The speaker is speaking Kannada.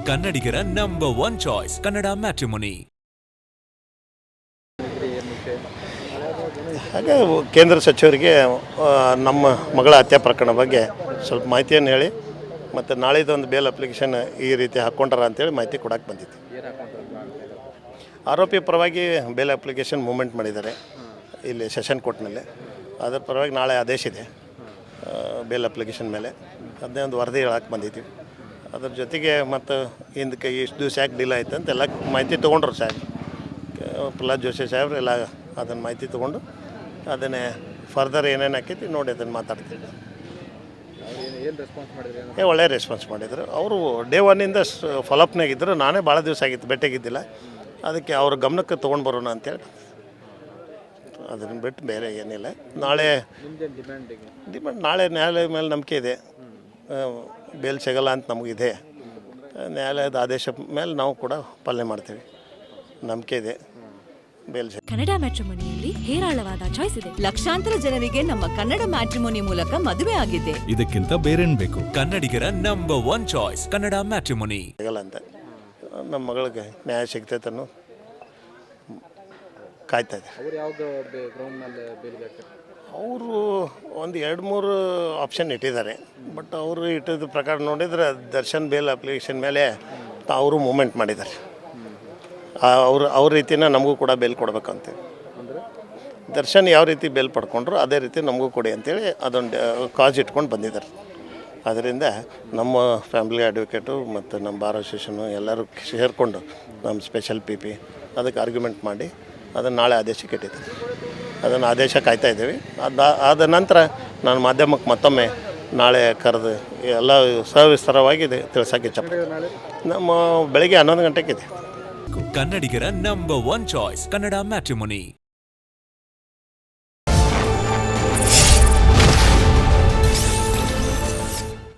ಕನ್ನಡಿಗರ ನಂಬರ್ 1 ಚಾಯ್ಸ್ ಕನ್ನಡ ಮ್ಯಾಟ್ರಿಮೋನಿ. ಹಾಗೆ ಕೇಂದ್ರ ಸಚಿವರಿಗೆ ನಮ್ಮ ಮಗಳ ಹತ್ಯೆ ಪ್ರಕರಣ ಬಗ್ಗೆ ಸ್ವಲ್ಪ ಮಾಹಿತಿಯನ್ನು ಹೇಳಿ ಮತ್ತು ನಾಳಿದೊಂದು ಬೇಲ್ ಅಪ್ಲಿಕೇಶನ್ ಈ ರೀತಿ ಹಾಕ್ಕೊಂಡಾರ ಅಂತೇಳಿ ಮಾಹಿತಿ ಕೊಡಕ್ಕೆ ಬಂದಿತ್ತು. ಆರೋಪಿ ಪರವಾಗಿ ಬೇಲ್ ಅಪ್ಲಿಕೇಶನ್ ಮೂವ್ಮೆಂಟ್ ಮಾಡಿದ್ದಾರೆ ಇಲ್ಲಿ ಸೆಷನ್ ಕೋರ್ಟ್ನಲ್ಲಿ. ಅದರ ಪರವಾಗಿ ನಾಳೆ ಆದೇಶ ಇದೆ ಬೇಲ್ ಅಪ್ಲಿಕೇಶನ್ ಮೇಲೆ. ಅದನ್ನೇ ಒಂದು ವರದಿ ಹೇಳಕ್ಕೆ ಬಂದಿದ್ದೀವಿ. ಅದ್ರ ಜೊತೆಗೆ ಮತ್ತು ಹಿಂದಕ್ಕೆ ಇಷ್ಟು ದಿವಸ ಯಾಕೆ ಡಿಲೇ ಆಯ್ತು ಅಂತ ಎಲ್ಲ ಮಾಹಿತಿ ತೊಗೊಂಡ್ರು ಸಾಹೇಬ್ ಪ್ರಹ್ಲಾದ್ ಜೋಶಿ ಸಾಹೇಬ್ರು ಎಲ್ಲ ಅದನ್ನು ಮಾಹಿತಿ ತೊಗೊಂಡು ಅದನ್ನೇ ಫರ್ದರ್ ಏನೇನು ಹಾಕೈತಿ ನೋಡಿ ಅದನ್ನು ಮಾತಾಡ್ತೀವಿ. ಒಳ್ಳೆಯ ರೆಸ್ಪಾನ್ಸ್ ಮಾಡಿದರು. ಅವರು ಡೇ ಒನ್ನಿಂದ ಫಾಲೋಅಪ್ನಾಗಿದ್ದರು. ನಾನೇ ಭಾಳ ದಿವಸ ಆಗಿತ್ತು ಭೇಟಿಯಾಗಿದ್ದಿಲ್ಲ. ಅದಕ್ಕೆ ಅವ್ರ ಗಮನಕ್ಕೆ ತೊಗೊಂಡು ಬರೋಣ ಅಂತೇಳಿ ಅದನ್ನು ಬಿಟ್ಟು ಬೇರೆ ಏನಿಲ್ಲ. ನಾಳೆ ಡಿಮ್ಯಾಂಡ್ ನಾಳೆ ನ್ಯಾಯಾಲಯದ ಮೇಲೆ ನಂಬಿಕೆ ಇದೆ. ಬೇಲ್ ಸಿಗಲ್ಲ ಅಂತ ನಮಗಿದೆ. ನ್ಯಾಯಾಲಯದ ಆದೇಶ ಮೇಲೆ ನಾವು ಕೂಡ ಪಾಲನೆ ಮಾಡ್ತೀವಿ. ನಂಬಿಕೆ ಇದೆ ಬೇಲ್ ಸಿಗ. ಕನ್ನಡ ಮ್ಯಾಟ್ರಿಮೋನಿಯಲ್ಲಿ ಹೇರಾಳವಾದ ಚಾಯ್ಸ್ ಇದೆ. ಲಕ್ಷಾಂತರ ಜನರಿಗೆ ನಮ್ಮ ಕನ್ನಡ ಮ್ಯಾಟ್ರಿಮೋನಿ ಮೂಲಕ ಮದುವೆ ಆಗಿದೆ. ಇದಕ್ಕಿಂತ ಬೇರೇನ್ ಬೇಕು? ಕನ್ನಡಿಗರ ನಂಬರ್ 1 ಚಾಯ್ಸ್ ಕನ್ನಡ ಮ್ಯಾಟ್ರಿಮೋನಿ. ಸಿಗಲ್ಲ ಅಂತ ನಮ್ಮ ಮಗಳಿಗೆ ನ್ಯಾಯ ಸಿಗ್ತೈತೆ ಅನ್ನೋ ಕಾಯ್ತಾ ಇದೆ. ಅವರು ಒಂದು 2-3 ಆಪ್ಷನ್ ಇಟ್ಟಿದ್ದಾರೆ. ಬಟ್ ಅವರು ಇಟ್ಟಿದ್ದ ಪ್ರಕಾರ ನೋಡಿದರೆ ದರ್ಶನ್ ಬೇಲ್ ಅಪ್ಲಿಕೇಶನ್ ಮೇಲೆ ಅವರು ಮೂಮೆಂಟ್ ಮಾಡಿದ್ದಾರೆ. ಅವ್ರ ರೀತಿನ ನಮಗೂ ಕೂಡ ಬೇಲ್ ಕೊಡ್ಬೇಕಂತೇಳಿ. ದರ್ಶನ್ ಯಾವ ರೀತಿ ಬೇಲ್ ಪಡ್ಕೊಂಡ್ರು ಅದೇ ರೀತಿ ನಮಗೂ ಕೊಡಿ ಅಂತೇಳಿ ಅದೊಂದು ಕಾಜ್ ಇಟ್ಕೊಂಡು ಬಂದಿದ್ದಾರೆ. ಅದರಿಂದ ನಮ್ಮ ಫ್ಯಾಮಿಲಿ ಅಡ್ವೊಕೇಟು ಮತ್ತು ನಮ್ಮ ಬಾರ್ ಅಸೋಸಿಯೇಷನು ಎಲ್ಲರೂ ಸೇರಿಕೊಂಡು ನಮ್ಮ ಸ್ಪೆಷಲ್ ಪಿ ಅದಕ್ಕೆ ಆರ್ಗ್ಯುಮೆಂಟ್ ಮಾಡಿ ಅದನ್ನು ನಾಳೆ ಆದೇಶಕ್ಕೆ ಇಟ್ಟಿದ್ದೀವಿ. ಅದನ್ನು ಆದೇಶ ಕಾಯ್ತಾ ಇದ್ದೀವಿ. ಆದ ನಂತರ ನಾನು ಮಾಧ್ಯಮಕ್ಕೆ ಮತ್ತೊಮ್ಮೆ ನಾಳೆ ಕರೆದು ಎಲ್ಲ ಸವಿಸ್ತಾರವಾಗಿ ತಿಳಿಸೋಕೆ ಇಚ್ಛಪಡ್ತೀನಿ. ನಮ್ಮ ಬೆಳಗ್ಗೆ 11 ಗಂಟೆಗೆ ಇದೆ. ಕನ್ನಡಿಗರ ನಂಬರ್ 1 ಚಾಯ್ಸ್ ಕನ್ನಡ ಮ್ಯಾಟ್ರಿಮೋನಿ.